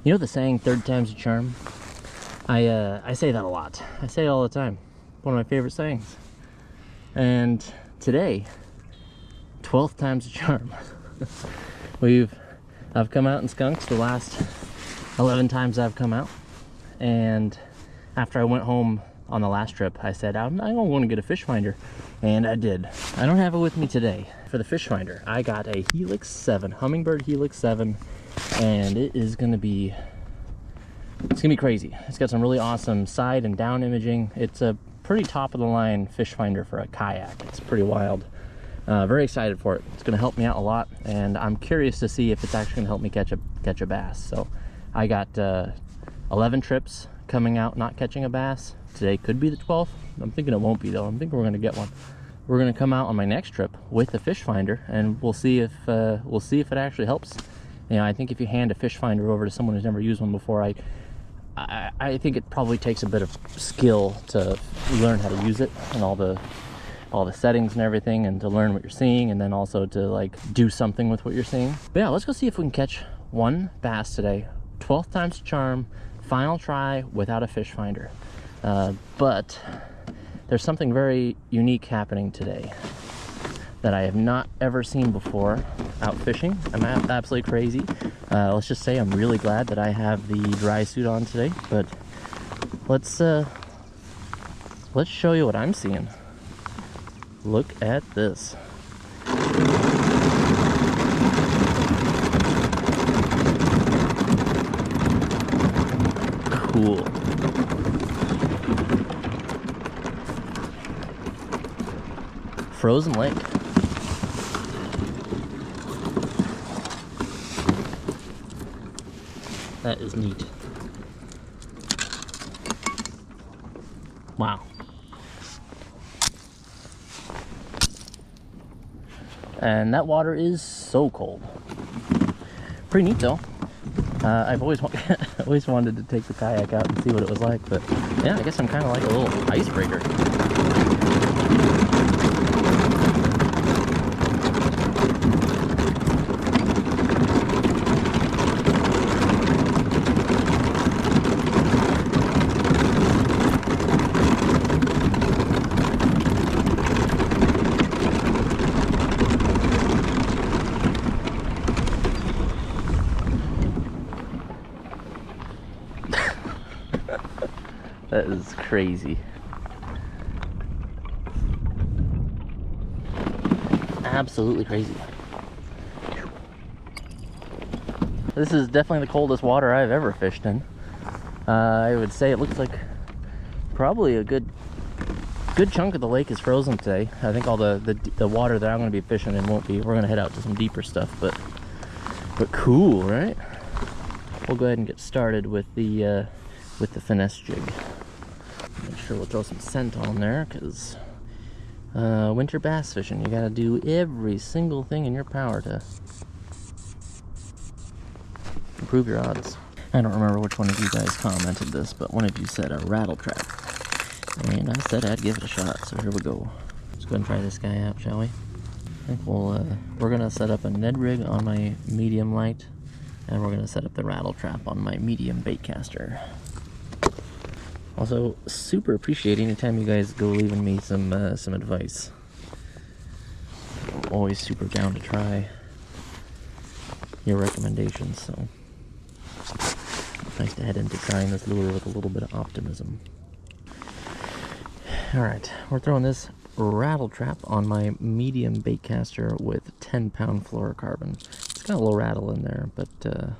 You know the saying, third time's a charm? I say that a lot. I say it all the time. One of my favorite sayings. And today, 12th time's a charm. I've come out in skunks the last 11 times I've come out. And after I went home on the last trip, I said, I'm going to get a fish finder. And I did. I don't have it with me today. For the fish finder, I got a Helix 7, Humminbird Helix 7, and it's gonna be crazy. It's got some really awesome side and down imaging. It's a pretty top of the line fish finder for a kayak. It's pretty wild. Very excited for it. It's gonna help me out a lot, and I'm curious to see if it's actually gonna help me catch a bass. So I got 11 trips coming out not catching a bass. Today could be the 12th. I'm thinking it won't be though. I'm thinking we're gonna get one. We're gonna come out on my next trip with the fish finder, and we'll see if it actually helps. You know, I think if you hand a fish finder over to someone who's never used one before, I think it probably takes a bit of skill to learn how to use it and all the settings and everything, and to learn what you're seeing, and then also to like do something with what you're seeing. But yeah, let's go see if we can catch one bass today. 12th time's a charm. Final try without a fish finder. But there's something very unique happening today that I have not ever seen before out fishing. I'm absolutely crazy. Let's just say I'm really glad that I have the dry suit on today, but let's show you what I'm seeing. Look at this. Cool. Frozen lake. That is neat. Wow. And that water is so cold. Pretty neat though. I've always wanted to take the kayak out and see what it was like, but yeah, I guess I'm kind of like a little icebreaker. That is crazy. Absolutely crazy. This is definitely the coldest water I've ever fished in. I would say it looks like probably a good chunk of the lake is frozen today. I think all the water that I'm going to be fishing in won't be. We're going to head out to some deeper stuff, but cool, right? We'll go ahead and get started with the finesse jig. Make sure we'll throw some scent on there, because winter bass fishing, you gotta do every single thing in your power to improve your odds. I don't remember which one of you guys commented this, but one of you said a rattle trap, and I said I'd give it a shot, so here we go. Let's go ahead and try this guy out, shall we? I think we're gonna set up a Ned rig on my medium light, and we're gonna set up the rattle trap on my medium bait caster. Also, super appreciate anytime you guys go leaving me some advice. I'm always super down to try your recommendations, so it's nice to head into trying this lure with a little bit of optimism. Alright, we're throwing this rattle trap on my medium bait caster with 10-pound fluorocarbon. It's got a little rattle in there, but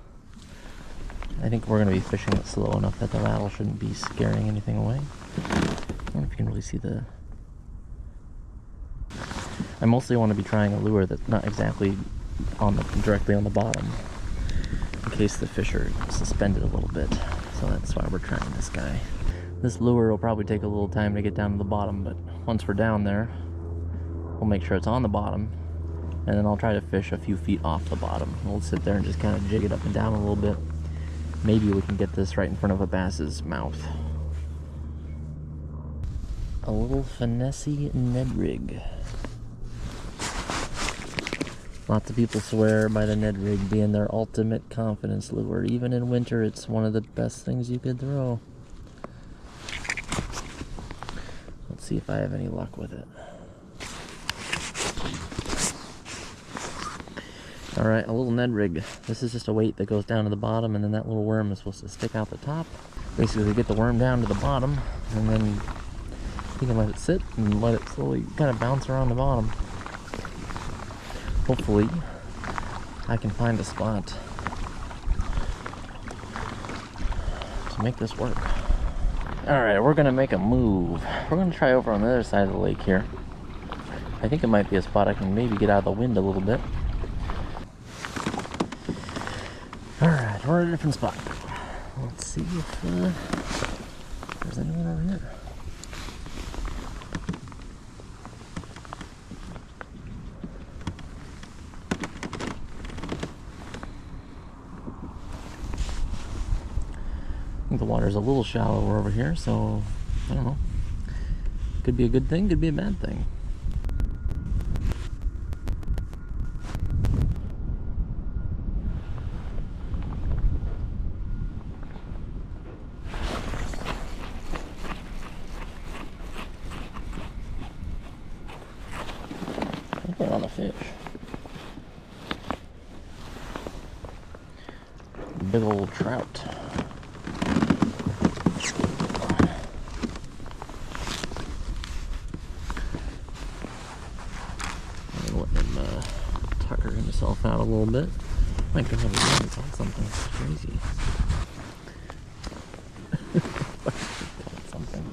I think we're going to be fishing it slow enough that the rattle shouldn't be scaring anything away. I don't know if you can really see the... I mostly want to be trying a lure that's not exactly directly on the bottom, in case the fish are suspended a little bit. So that's why we're trying this guy. This lure will probably take a little time to get down to the bottom, but once we're down there, we'll make sure it's on the bottom, and then I'll try to fish a few feet off the bottom. We'll sit there and just kind of jig it up and down a little bit. Maybe we can get this right in front of a bass's mouth. A little finessey Ned rig. Lots of people swear by the Ned rig being their ultimate confidence lure. Even in winter, it's one of the best things you could throw. Let's see if I have any luck with it. Alright, a little Ned rig. This is just a weight that goes down to the bottom, and then that little worm is supposed to stick out the top. Basically, get the worm down to the bottom, and then you can let it sit and let it slowly kind of bounce around the bottom. Hopefully, I can find a spot to make this work. Alright, we're gonna make a move. We're gonna try over on the other side of the lake here. I think it might be a spot I can maybe get out of the wind a little bit. Alright, we're at a different spot. Let's see if there's anyone over here. I think the water's a little shallower over here, so I don't know. Could be a good thing, could be a bad thing. I think we're on a fish. Big old trout. Tucker himself out a little bit. My God, he's on something crazy. Something.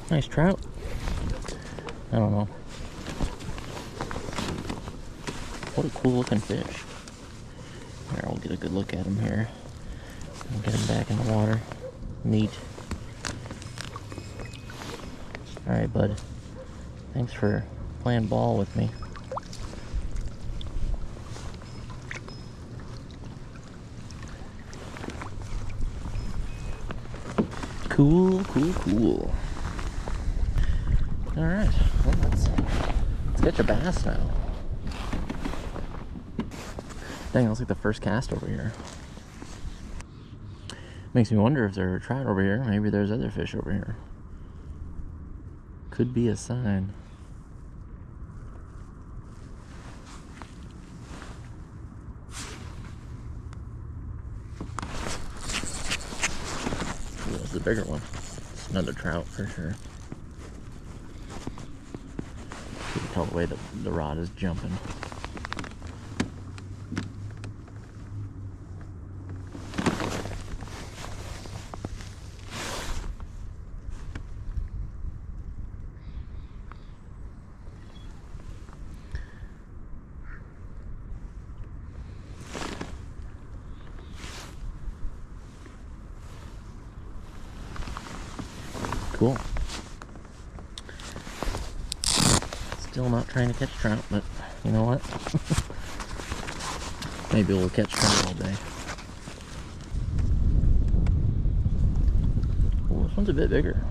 Nice trout. I don't know. What a cool looking fish. Here, I'll get a good look at him here. I'll get him back in the water. Neat. Alright, bud. Thanks for playing ball with me. Cool, cool, cool. Alright, well, let's catch a bass now. Dang, that was like the first cast over here. Makes me wonder if there are trout over here. Maybe there's other fish over here. Could be a sign. Ooh, that's a bigger one. It's another trout for sure. You can tell the way the rod is jumping. Cool. Still not trying to catch trout, but you know what? Maybe we'll catch trout all day. Ooh, this one's a bit bigger.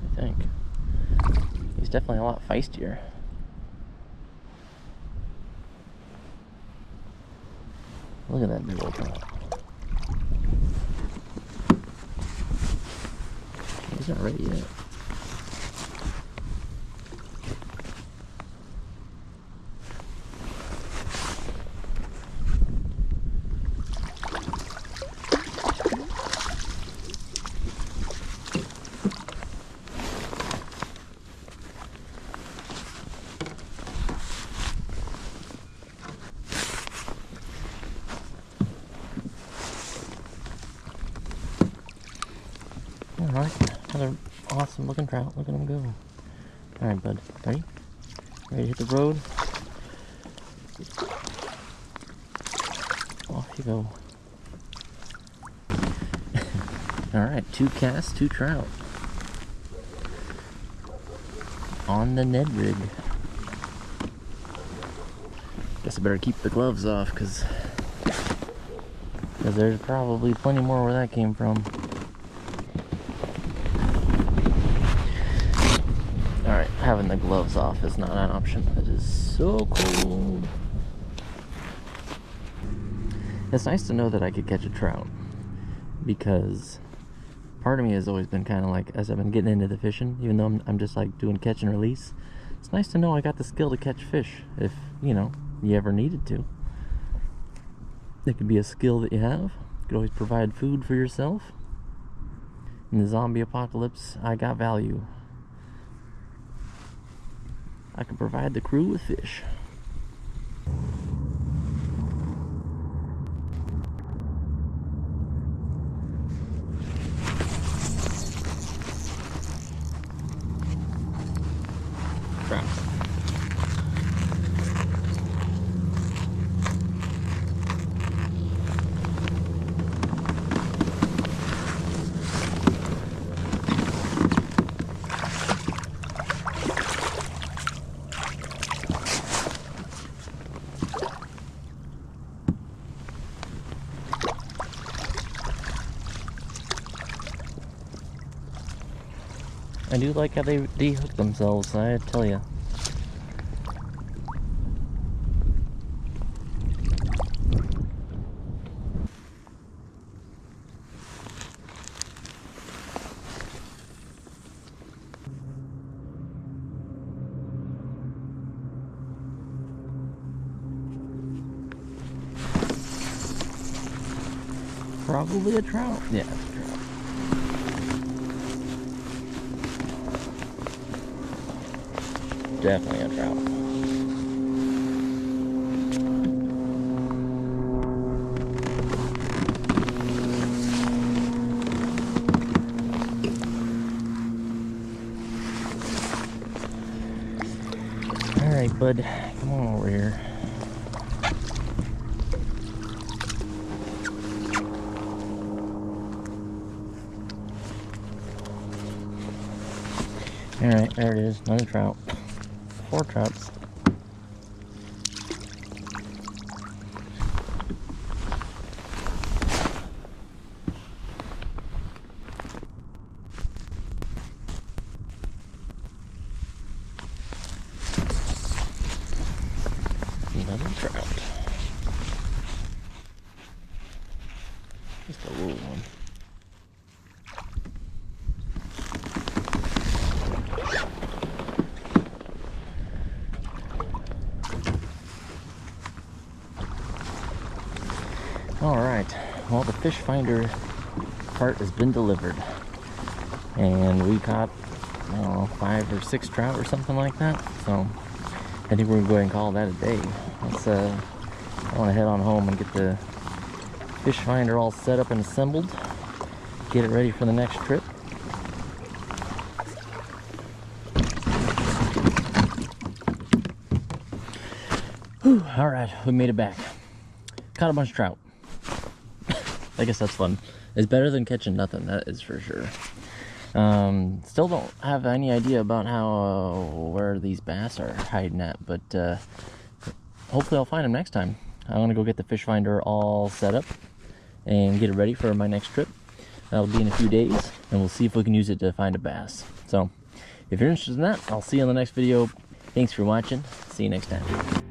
I think. He's definitely a lot feistier. Look at that big old trout. He's not ready yet. Alright, another awesome looking trout. Look at him go. Alright, bud. Ready? Ready to hit the road? Off you go. Alright, 2 casts, 2 trout. on the Ned rig. Guess I better keep the gloves off because there's probably plenty more where that came from. Alright, having the gloves off is not an option. It is so cold. It's nice to know that I could catch a trout, because part of me has always been kind of like, as I've been getting into the fishing, even though I'm just like doing catch and release, it's nice to know I got the skill to catch fish if, you know, you ever needed to. It could be a skill that you have. You could always provide food for yourself. In the zombie apocalypse, I got value. I can provide the crew with fish. Trout. I do like how they de-hook themselves, I tell ya. Probably a trout. Yeah, it's a trout. Definitely a trout. Alright, bud, come on over here. Alright, there it is, another trout. 4 trouts. Another trout. Just a little one. Alright, well, the fish finder part has been delivered, and we caught, I don't know, 5 or 6 trout or something like that, so I think we're going to go ahead and call that a day. Let's, I want to head on home and get the fish finder all set up and assembled, get it ready for the next trip. Whew, alright, we made it back. Caught a bunch of trout. I guess that's fun. It's better than catching nothing, that is for sure. Still don't have any idea about how where these bass are hiding at, but hopefully I'll find them next time. I'm gonna go get the fish finder all set up and get it ready for my next trip. That'll be in a few days, and we'll see if we can use it to find a bass. So if you're interested in that, I'll see you on the next video. Thanks for watching. See you next time.